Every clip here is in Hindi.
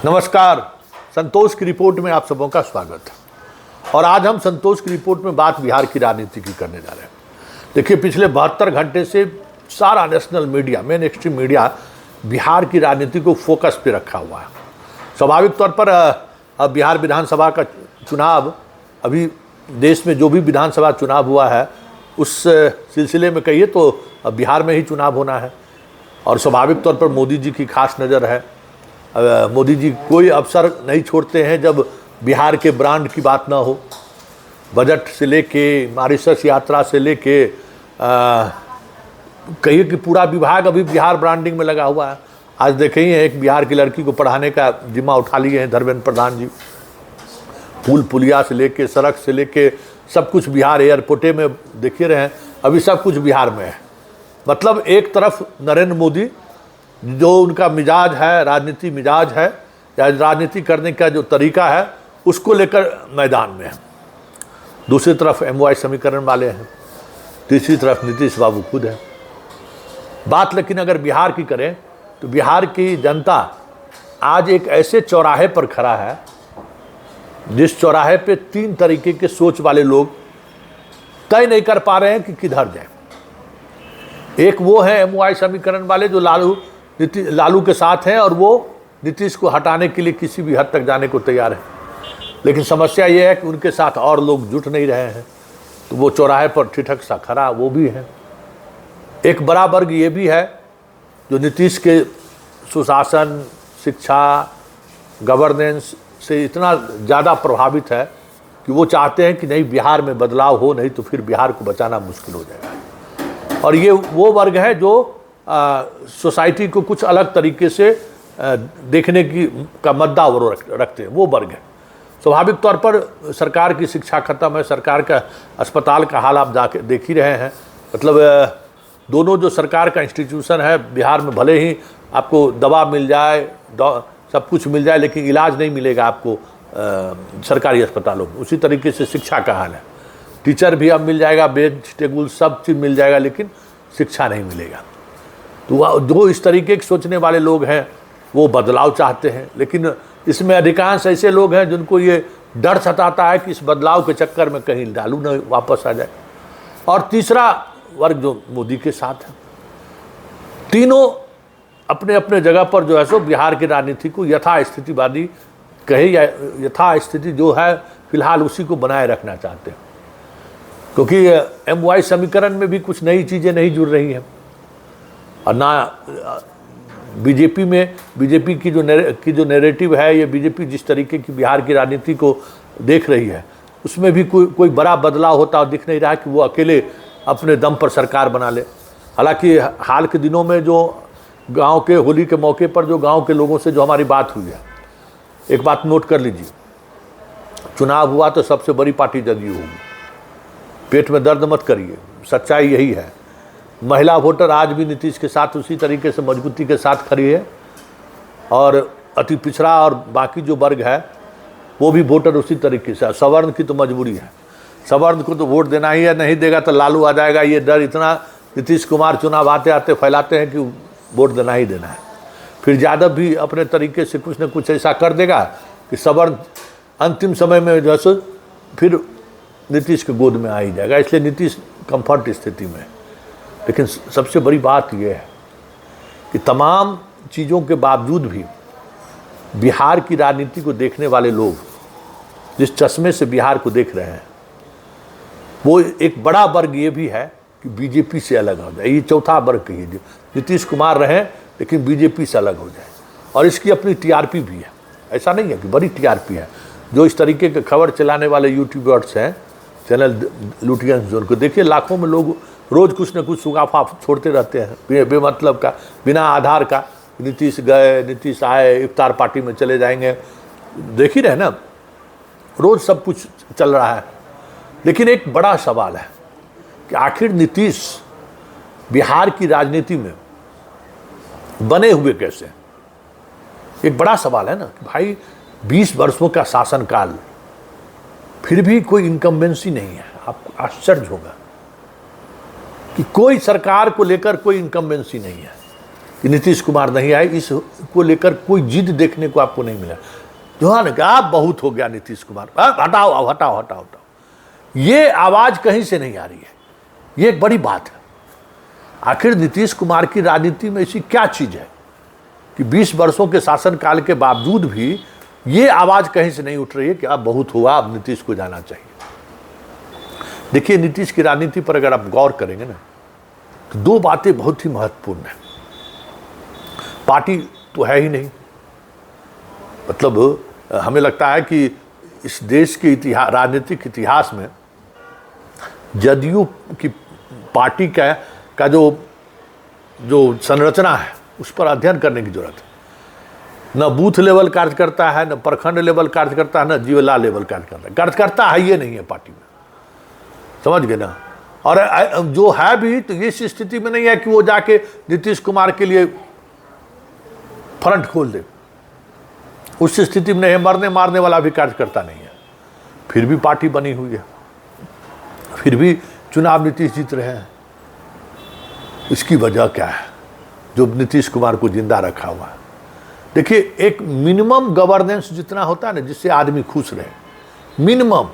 नमस्कार। संतोष की रिपोर्ट में आप सबों का स्वागत है। और आज हम संतोष की रिपोर्ट में बात बिहार की राजनीति की करने जा रहे हैं। देखिए, पिछले 72 घंटे से सारा national media, main stream media Bihar की राजनीति को फोकस पे रखा हुआ है। स्वाभाविक तौर पर अब बिहार विधानसभा का चुनाव, अभी देश में जो भी विधानसभा चुनाव हुआ है उस सिलसिले में कहिए तो अब बिहार में ही चुनाव होना है। और स्वाभाविक तौर पर मोदी जी की खास नज़र है। मोदी जी कोई अवसर नहीं छोड़ते हैं जब बिहार के ब्रांड की बात ना हो। बजट से लेके, मॉरिशस यात्रा से लेके कहिए कि पूरा विभाग अभी बिहार ब्रांडिंग में लगा हुआ है। आज देखे ही हैं, एक बिहार की लड़की को पढ़ाने का जिम्मा उठा लिए हैं धर्मेंद्र प्रधान जी। पुल पुलिया से लेके, सड़क से लेके सब कुछ बिहार, एयरपोर्टे में देखिए रहे हैं, अभी सब कुछ बिहार में है। मतलब एक तरफ नरेंद्र मोदी जो उनका मिजाज है, राजनीति मिजाज है या राजनीति करने का जो तरीका है उसको लेकर मैदान में है। दूसरी तरफ MY समीकरण वाले हैं, तीसरी तरफ नीतीश बाबू खुद है। बात लेकिन अगर बिहार की करें तो बिहार की जनता आज एक ऐसे चौराहे पर खड़ा है जिस चौराहे पे 3 तरीके के सोच वाले लोग तय नहीं कर पा रहे हैं कि किधर जाए। एक वो है MY समीकरण वाले जो लालू के साथ हैं और वो नीतीश को हटाने के लिए किसी भी हद तक जाने को तैयार है। लेकिन समस्या ये है कि उनके साथ और लोग जुट नहीं रहे हैं, तो वो चौराहे पर ठिठक सा खड़ा वो भी है। एक बड़ा वर्ग ये भी है जो नीतीश के सुशासन, शिक्षा, गवर्नेंस से इतना ज़्यादा प्रभावित है कि वो चाहते हैं कि नहीं बिहार में बदलाव हो, नहीं तो फिर बिहार को बचाना मुश्किल हो जाएगा। और ये वो वर्ग है जो सोसाइटी को कुछ अलग तरीके से देखने का मुद्दा वो रखते हैं, वो वर्ग है। स्वाभाविक तौर पर सरकार की शिक्षा खत्म है, सरकार का अस्पताल का हाल आप जाके देख ही रहे हैं। मतलब दोनों जो सरकार का इंस्टीट्यूशन है बिहार में, भले ही आपको दवा मिल जाए, सब कुछ मिल जाए, लेकिन इलाज नहीं मिलेगा आपको सरकारी अस्पतालों में। उसी तरीके से शिक्षा का हाल है। टीचर भी अब मिल जाएगा, बेंच टेबल सब चीज़ मिल जाएगा, लेकिन शिक्षा नहीं मिलेगा। तो जो इस तरीके के सोचने वाले लोग हैं वो बदलाव चाहते हैं, लेकिन इसमें अधिकांश ऐसे लोग हैं जिनको ये डर सताता है कि इस बदलाव के चक्कर में कहीं लालू न वापस आ जाए। और तीसरा वर्ग जो मोदी के साथ है। तीनों अपने अपने जगह पर जो है सो बिहार की राजनीति को यथास्थितिवादी कहे या यथास्थिति जो है फिलहाल उसी को बनाए रखना चाहते हैं। क्योंकि MY समीकरण में भी कुछ नई चीज़ें नहीं जुड़ रही हैं और ना बीजेपी में, बीजेपी की जो नैरेटिव है, ये बीजेपी जिस तरीके की बिहार की राजनीति को देख रही है उसमें भी कोई बड़ा बदलाव होता दिख नहीं रहा कि वो अकेले अपने दम पर सरकार बना ले। हालांकि हाल के दिनों में जो गांव के होली के मौके पर जो गांव के लोगों से जो हमारी बात हुई है, एक बात नोट कर लीजिए, चुनाव हुआ तो सबसे बड़ी पार्टी जदयू होगी। पेट में दर्द मत करिए, सच्चाई यही है। महिला वोटर आज भी नीतीश के साथ उसी तरीके से मजबूती के साथ खड़ी है और अति पिछड़ा और बाकी जो वर्ग है वो भी वोटर उसी तरीके से। सवर्ण की तो मजबूरी है, सवर्ण को तो वोट देना ही है, नहीं देगा तो लालू आ जाएगा। ये डर इतना नीतीश कुमार चुनाव आते आते फैलाते हैं कि वोट देना ही देना है। फिर यादव भी अपने तरीके से कुछ न कुछ ऐसा कर देगा कि सवर्ण अंतिम समय में जो है फिर नीतीश के गोद में आ ही जाएगा। इसलिए नीतीश कंफर्ट स्थिति में। लेकिन सबसे बड़ी बात यह है कि तमाम चीज़ों के बावजूद भी बिहार की राजनीति को देखने वाले लोग जिस चश्मे से बिहार को देख रहे हैं, वो एक बड़ा वर्ग ये भी है कि बीजेपी से अलग हो जाए। ये चौथा वर्ग कहिए, नीतीश कुमार रहें लेकिन बीजेपी से अलग हो जाए। और इसकी अपनी TRP भी है, ऐसा नहीं है कि बड़ी TRP है। जो इस तरीके के खबर चलाने वाले यूट्यूबर्स हैं, चैनल लुटियंस, जो उनको देखिए लाखों में लोग रोज़ कुछ न कुछ सुगाफा छोड़ते रहते हैं बेमतलब का, बिना आधार का। नीतीश गए, नीतीश आए, इफ्तार पार्टी में चले जाएंगे, देख ही रहे ना, रोज़ सब कुछ चल रहा है। लेकिन एक बड़ा सवाल है कि आखिर नीतीश बिहार की राजनीति में बने हुए कैसे? एक बड़ा सवाल है ना कि भाई 20 वर्षों का शासनकाल, फिर भी कोई इनकम्बेंसी नहीं है। आपको आश्चर्य होगा कि कोई सरकार को लेकर कोई इनकम्बेंसी नहीं है। कि नीतीश कुमार नहीं आए, इसको लेकर कोई जिद देखने को आपको नहीं मिला। जो है ना कि आप बहुत हो गया नीतीश कुमार, हटाओ अब, हटाओ हटाओ हटाओ, ये आवाज़ कहीं से नहीं आ रही है। ये एक बड़ी बात है। आखिर नीतीश कुमार की राजनीति में ऐसी क्या चीज़ है कि 20 वर्षों के शासनकाल के बावजूद भी ये आवाज़ कहीं से नहीं उठ रही है कि अब बहुत हुआ, अब नीतीश को जाना चाहिए। देखिए, नीतीश की राजनीति पर अगर आप गौर करेंगे ना, तो दो बातें बहुत ही महत्वपूर्ण हैं। पार्टी तो है ही नहीं, मतलब हमें लगता है कि इस देश के इतिहास, राजनीतिक इतिहास में जदयू की पार्टी का जो संरचना है उस पर अध्ययन करने की जरूरत है। न बूथ लेवल कार्यकर्ता है, न प्रखंड लेवल कार्यकर्ता है, न जिला लेवल कार्यकर्ता है ये नहीं है पार्टी में, समझ गए ना। और जो है भी तो इस स्थिति में नहीं है कि वो जाके नीतीश कुमार के लिए फ्रंट खोल दे, उस स्थिति में नहीं, मरने मारने वाला भी कार्यकर्ता नहीं है। फिर भी पार्टी बनी हुई है, फिर भी चुनाव नीतीश जीत रहे हैं। इसकी वजह क्या है जो नीतीश कुमार को जिंदा रखा हुआ है? देखिए, एक मिनिमम गवर्नेंस जितना होता है ना, जिससे आदमी खुश रहे, मिनिमम,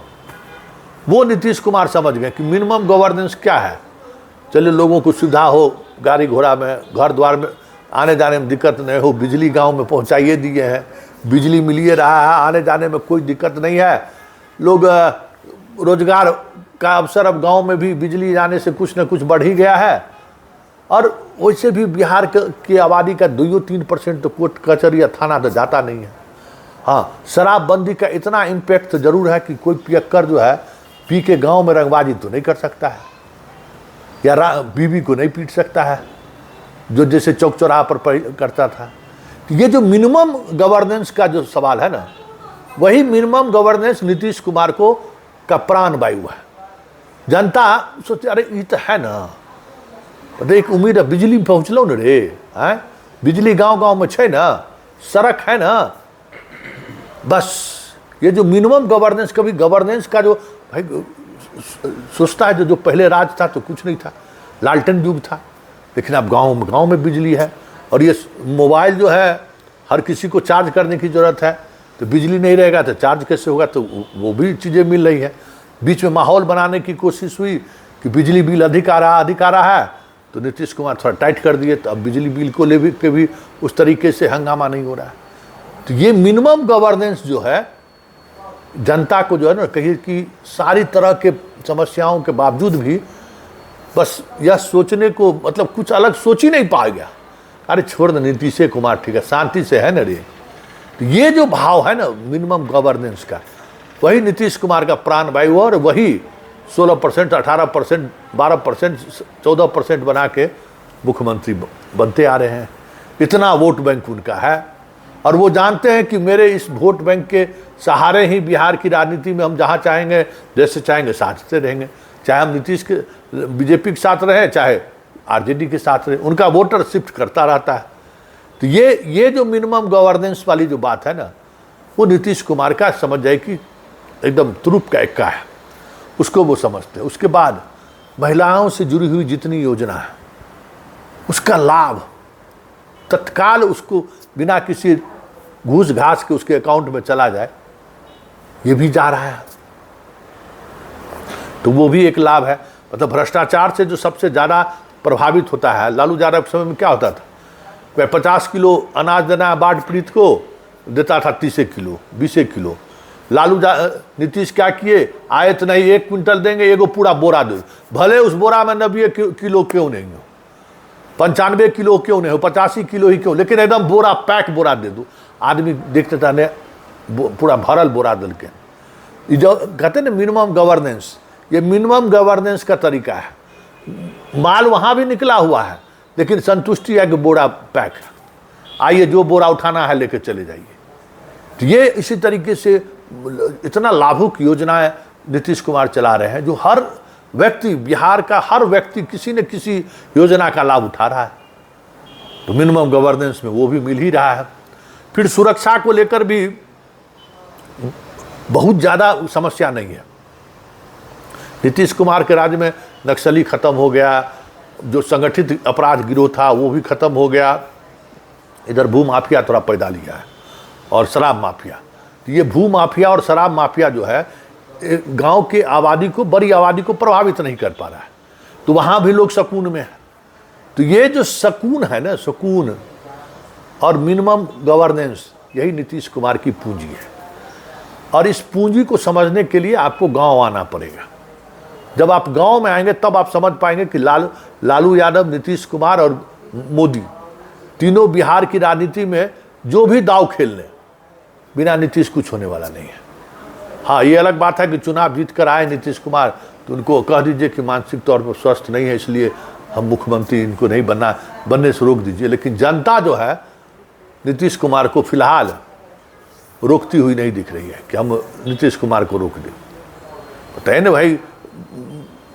वो नीतीश कुमार समझ गए कि मिनिमम गवर्नेंस क्या है। चलिए, लोगों को सुविधा हो, गाड़ी घोड़ा में, घर द्वार में आने जाने में दिक्कत नहीं हो, बिजली गांव में पहुंचाइए दिए हैं, बिजली मिलिए रहा है, आने जाने में कोई दिक्कत नहीं है। लोग रोजगार का अवसर अब गांव में भी बिजली जाने से कुछ न कुछ बढ़ ही गया है। और वैसे भी बिहार की आबादी का 2-3% तो कोर्ट कचहरी या थाना तो जाता नहीं है। हाँ, शराबबंदी का इतना इम्पैक्ट जरूर है कि कोई पियक्कर जो है पी के गांव में रंगबाजी तो नहीं कर सकता है, या बीवी को नहीं पीट सकता है, जो जैसे चौक चौराहा पर करता था। तो ये जो मिनिमम गवर्नेंस का जो सवाल है ना, वही मिनिमम गवर्नेंस नीतीश कुमार को का प्राण वायु है। जनता सोचे, अरे ये तो है ना, तो एक उम्मीद है, बिजली पहुँचलो न रे, हैं, बिजली गांव गांव में है ना, सड़क है ना, बस ये जो मिनिमम गवर्नेंस, कभी गवर्नेंस का जो भाई सोचता है, जो पहले राज था तो कुछ नहीं था, लालटेन युग था, लेकिन अब गांव में बिजली है। और ये मोबाइल जो है, हर किसी को चार्ज करने की ज़रूरत है, तो बिजली नहीं रहेगा तो चार्ज कैसे होगा? तो वो भी चीज़ें मिल रही है। बीच में माहौल बनाने की कोशिश हुई कि बिजली बिल अधिक आ रहा है, तो नीतीश कुमार थोड़ा टाइट कर दिए, तो अब बिजली बिल को ले के भी उस तरीके से हंगामा नहीं हो रहा है। तो ये मिनिमम गवर्नेंस जो है, जनता को जो है ना, कहीं कि सारी तरह के समस्याओं के बावजूद भी बस यह सोचने को, मतलब कुछ अलग सोच ही नहीं पा गया, अरे छोड़ दे नीतीश कुमार ठीक है, शांति से है ना रे। तो ये जो भाव है ना मिनिमम गवर्नेंस का, वही नीतीश कुमार का प्राण वायु, और वही 16%, 18%, 12%, 14% बना के मुख्यमंत्री बनते आ रहे हैं। इतना वोट बैंक उनका है, और वो जानते हैं कि मेरे इस वोट बैंक के सहारे ही बिहार की राजनीति में हम जहाँ चाहेंगे, जैसे चाहेंगे साथते रहेंगे, चाहे हम नीतीश के बीजेपी के साथ रहे, चाहे आरजेडी के साथ रहे, उनका वोटर शिफ्ट करता रहता है। तो ये जो मिनिमम गवर्नेंस वाली जो बात है ना, वो नीतीश कुमार का समझ जाए कि एकदम तुरुप का एक्का है, उसको वो समझते हैं। उसके बाद महिलाओं से जुड़ी हुई जितनी योजना है, उसका लाभ तत्काल उसको बिना किसी घूस घास के उसके अकाउंट में चला जाए, ये भी जा रहा है, तो वो भी एक लाभ है। मतलब भ्रष्टाचार से जो सबसे ज़्यादा प्रभावित होता है, लालू यादव के समय में क्या होता था, वह 50 किलो अनाज देना बाढ़ पीड़ित को, देता था 30 किलो 20 किलो। नीतीश क्या किए, आए तो नहीं 1 क्विंटल देंगे, एगो पूरा बोरा दे, भले उस बोरा में 90 किलो क्यों नहीं हो, 95 किलो क्यों नहीं हो, 85 किलो ही क्यों, लेकिन एकदम बोरा पैक बोरा दे दो। आदमी देखते था ने पूरा भरल बोरा दल के। जो कहते ना मिनिमम गवर्नेंस, ये मिनिमम गवर्नेंस का तरीका है। माल वहाँ भी निकला हुआ है, लेकिन संतुष्टि है कि बोरा पैक है, आइए जो बोरा उठाना है लेके चले जाइए। तो ये इसी तरीके से इतना लाभुक योजनाएं नीतीश कुमार चला रहे हैं, जो हर व्यक्ति, बिहार का हर व्यक्ति किसी न किसी योजना का लाभ उठा रहा है। तो मिनिमम गवर्नेंस में वो भी मिल ही रहा है। फिर सुरक्षा को लेकर भी बहुत ज़्यादा समस्या नहीं है। नीतीश कुमार के राज्य में नक्सली खत्म हो गया, जो संगठित अपराध गिरोह था वो भी खत्म हो गया, इधर भू माफिया थोड़ा पैदा लिया है और शराब माफिया। तो ये भू माफिया और शराब माफिया जो है गांव के आबादी को, बड़ी आबादी को प्रभावित नहीं कर पा रहा है, तो वहाँ भी लोग सुकून में है। तो ये जो सुकून है ना, सुकून और मिनिमम गवर्नेंस, यही नीतीश कुमार की पूंजी है। और इस पूंजी को समझने के लिए आपको गांव आना पड़ेगा। जब आप गांव में आएंगे तब आप समझ पाएंगे कि लालू यादव, नीतीश कुमार और मोदी तीनों बिहार की राजनीति में जो भी दाव खेल लें, बिना नीतीश कुछ होने वाला नहीं है। हाँ, ये अलग बात है कि चुनाव जीत कर आए नीतीश कुमार तो उनको कह दीजिए कि मानसिक तौर पर स्वस्थ नहीं है, इसलिए हम मुख्यमंत्री इनको नहीं बनने से रोक दीजिए। लेकिन जनता जो है नीतीश कुमार को फिलहाल रोकती हुई नहीं दिख रही है कि हम नीतीश कुमार को रोक दें। बताइए ना भाई,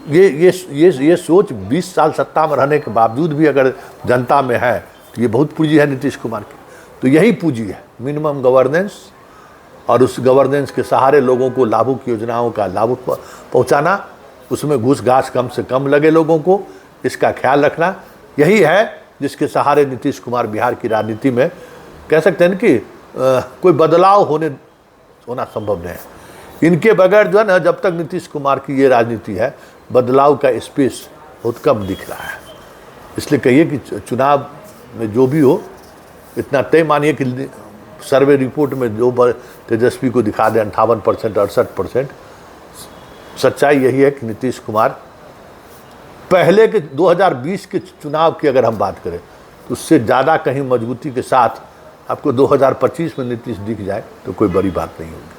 ये सोच 20 साल सत्ता में रहने के बावजूद भी अगर जनता में है तो ये बहुत पूंजी है नीतीश कुमार की। तो यही पूंजी है, मिनिमम गवर्नेंस, और उस गवर्नेंस के सहारे लोगों को लाभुक योजनाओं का लाभ पहुंचाना, उसमें घूस घास कम से कम लगे लोगों को, इसका ख्याल रखना, यही है जिसके सहारे नीतीश कुमार बिहार की राजनीति में कह सकते हैं कि कोई बदलाव होना संभव नहीं है। इनके बगैर जो है ना, जब तक नीतीश कुमार की ये राजनीति है, बदलाव का स्पेस बहुत कम दिख रहा है। इसलिए कहिए कि चुनाव में जो भी हो, इतना तय मानिए कि सर्वे रिपोर्ट में जो तेजस्वी को दिखा दें 58%, 68%, सच्चाई यही है कि नीतीश कुमार पहले के 2020 के चुनाव की अगर हम बात करें तो उससे ज़्यादा कहीं मजबूती के साथ आपको 2025 में नीतीश दिख जाए तो कोई बड़ी बात नहीं होगी।